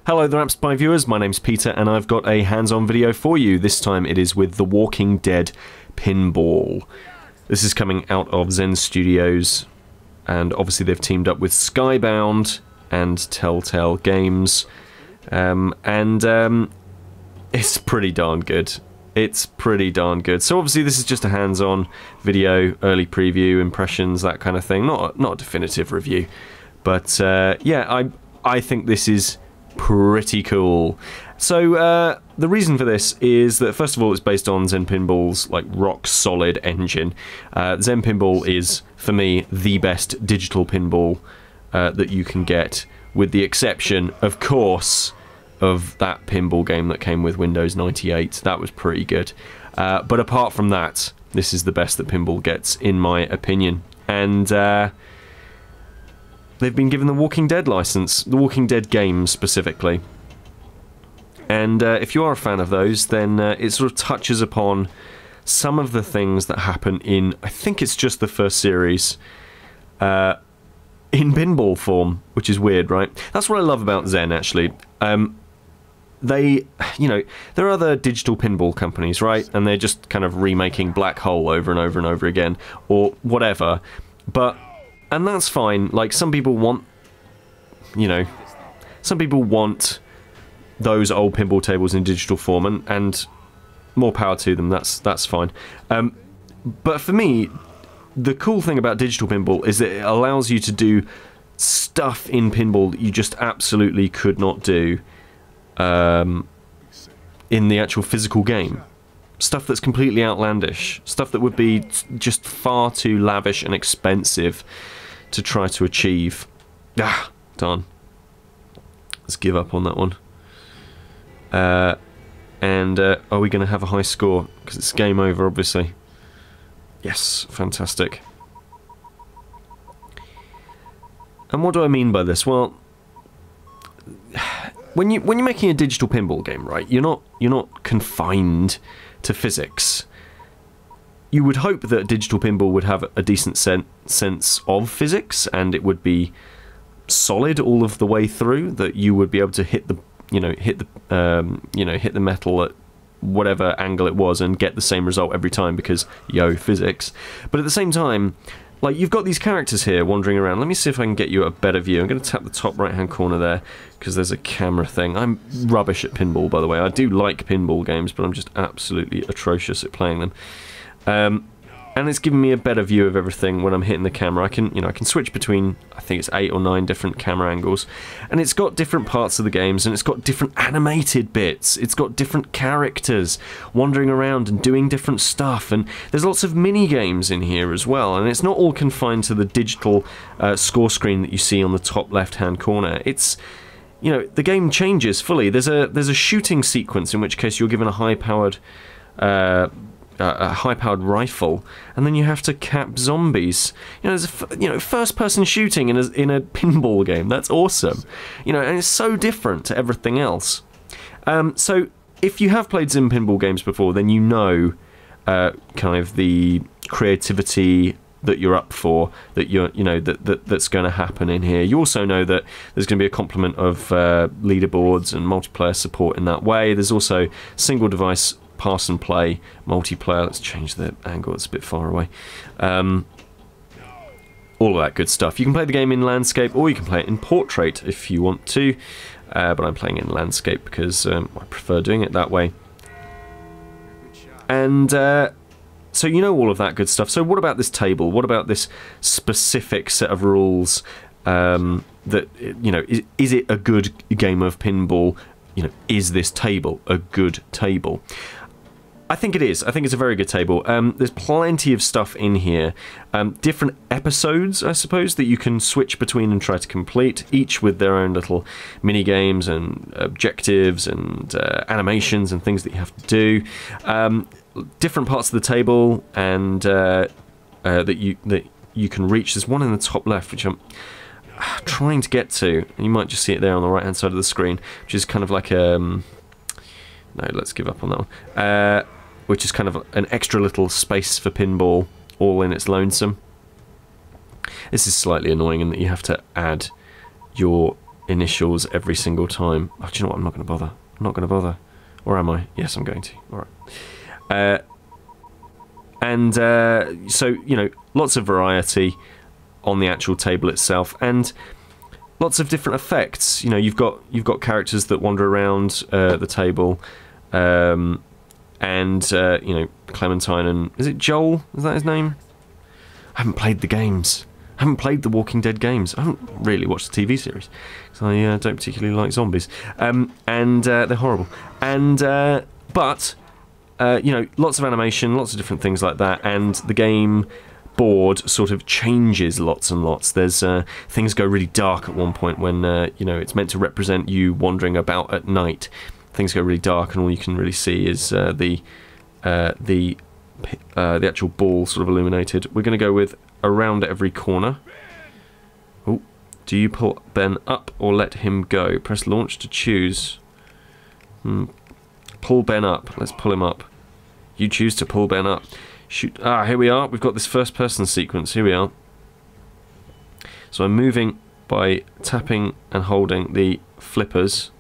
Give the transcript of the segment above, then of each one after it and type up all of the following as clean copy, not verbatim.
Hello there, AppSpy viewers, my name's Peter and I've got a hands-on video for you. This time it is with the Walking Dead Pinball. This is coming out of Zen Studios, and obviously they've teamed up with Skybound and Telltale Games, it's pretty darn good. It's pretty darn good. So obviously this is just a hands-on video, early preview, impressions, that kind of thing. Not a definitive review, but yeah, I think this is pretty cool. So the reason for this is that first of all it's based on Zen Pinball's like rock solid engine. Zen Pinball is for me the best digital pinball that you can get, with the exception of course of that pinball game that came with Windows 98. That was pretty good, but apart from that, this is the best that pinball gets in my opinion. And they've been given the Walking Dead license, the Walking Dead games specifically. And if you are a fan of those, then it sort of touches upon some of the things that happen in, I think it's just the first series, in pinball form, which is weird, right? That's what I love about Zen, actually. They, you know, there are other digital pinball companies, right? And they're just kind of remaking Black Hole over and over and over again, or whatever. And that's fine. Like, some people want, you know, some people want those old pinball tables in digital form, and more power to them. That's fine. But for me, the cool thing about digital pinball is that it allows you to do stuff in pinball that you just absolutely could not do in the actual physical game. Stuff that's completely outlandish. Stuff that would be just far too lavish and expensive to try to achieve. Ah, darn. Let's give up on that one. Are we going to have a high score? Because it's game over, obviously. Yes, fantastic. And what do I mean by this? Well, when you're making a digital pinball game, right? You're not confined to physics. You would hope that digital pinball would have a decent sense of physics, and it would be solid all of the way through. That you would be able to hit the metal at whatever angle it was and get the same result every time, because physics. But at the same time, like, you've got these characters here wandering around. Let me see if I can get you a better view. I'm going to tap the top right hand corner there because there's a camera thing. I'm rubbish at pinball, by the way. I do like pinball games, but I'm just absolutely atrocious at playing them. And it's giving me a better view of everything when I'm hitting the camera. I can switch between, I think it's 8 or 9 different camera angles, and it's got different parts of the games, and it's got different animated bits. It's got different characters wandering around and doing different stuff, and there's lots of mini games in here as well. And it's not all confined to the digital score screen that you see on the top left-hand corner. It's, you know, the game changes fully. There's a shooting sequence in which case you're given a high-powered rifle, and then you have to cap zombies. You know, there's first-person shooting in a pinball game. That's awesome. You know, and it's so different to everything else. So if you have played Zen pinball games before, then you know kind of the creativity that you're up for, that that's going to happen in here. You also know that there's going to be a complement of leaderboards and multiplayer support in that way. There's also single device pass and play multiplayer. Let's change the angle, it's a bit far away. All of that good stuff. You can play the game in landscape, or you can play it in portrait if you want to, but I'm playing it in landscape because I prefer doing it that way. And so you know all of that good stuff. So what about this table? What about this specific set of rules? That, you know, is it a good game of pinball? You know, is this table a good table? I think it is. I think it's a very good table. There's plenty of stuff in here. Different episodes, I suppose, that you can switch between and try to complete, each with their own little mini-games and objectives and animations and things that you have to do. Different parts of the table and that you can reach. There's one in the top left, which I'm trying to get to. You might just see it there on the right-hand side of the screen, which is kind of like a... no, let's give up on that one. Which is kind of an extra little space for pinball, all in its lonesome. This is slightly annoying in that you have to add your initials every single time. Oh, do you know what? I'm not going to bother. I'm not going to bother. Or am I? Yes, I'm going to. Alright. So, you know, lots of variety on the actual table itself, and lots of different effects. You know, you've got characters that wander around the table, and you know, Clementine and is it Joel? Is that his name? I haven't played the games. I haven't played the Walking Dead games. I haven't really watched the TV series because I don't particularly like zombies, and they're horrible. And but you know, lots of animation, lots of different things like that, and the game board sort of changes lots and lots. There's things go really dark at one point when you know, it's meant to represent you wandering about at night. Things go really dark, and all you can really see is the actual ball sort of illuminated. We're going to go with around every corner. Oh, do you pull Ben up or let him go? Press launch to choose. Pull Ben up. Let's pull him up. You choose to pull Ben up. Shoot. Ah, here we are. We've got this first person sequence. Here we are. So I'm moving by tapping and holding the flippers.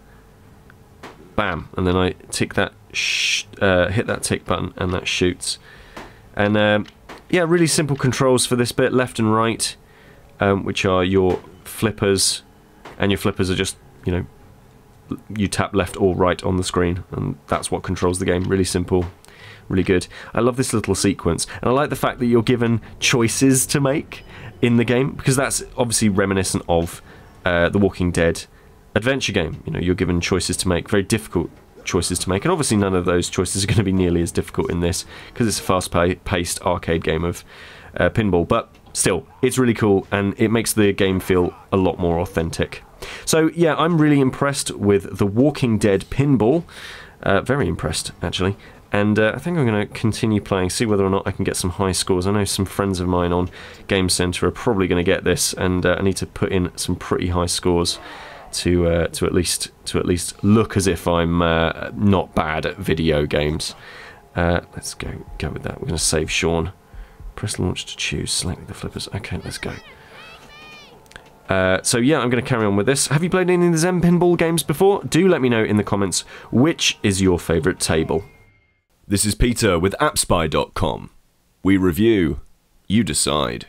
Bam. And then I tick that, hit that tick button, and that shoots. And yeah, really simple controls for this bit, left and right, which are your flippers, and your flippers are just, you know, you tap left or right on the screen, and that's what controls the game. Really simple, really good. I love this little sequence, and I like the fact that you're given choices to make in the game, because that's obviously reminiscent of the Walking Dead adventure game. You know, you're given choices to make, very difficult choices to make, and obviously none of those choices are going to be nearly as difficult in this, because it's a fast-paced arcade game of pinball, but still, it's really cool, and it makes the game feel a lot more authentic. So yeah, I'm really impressed with the Walking Dead Pinball, very impressed actually, and I think I'm going to continue playing, see whether or not I can get some high scores. I know some friends of mine on Game Center are probably going to get this, and I need to put in some pretty high scores to at least look as if I'm not bad at video games. Let's go with that. We're going to save Sean. Press launch to choose. Select the flippers. Okay, let's go. So yeah, I'm going to carry on with this. Have you played any of the Zen Pinball games before? Do let me know in the comments which is your favourite table. This is Peter with AppSpy.com. We review, you decide.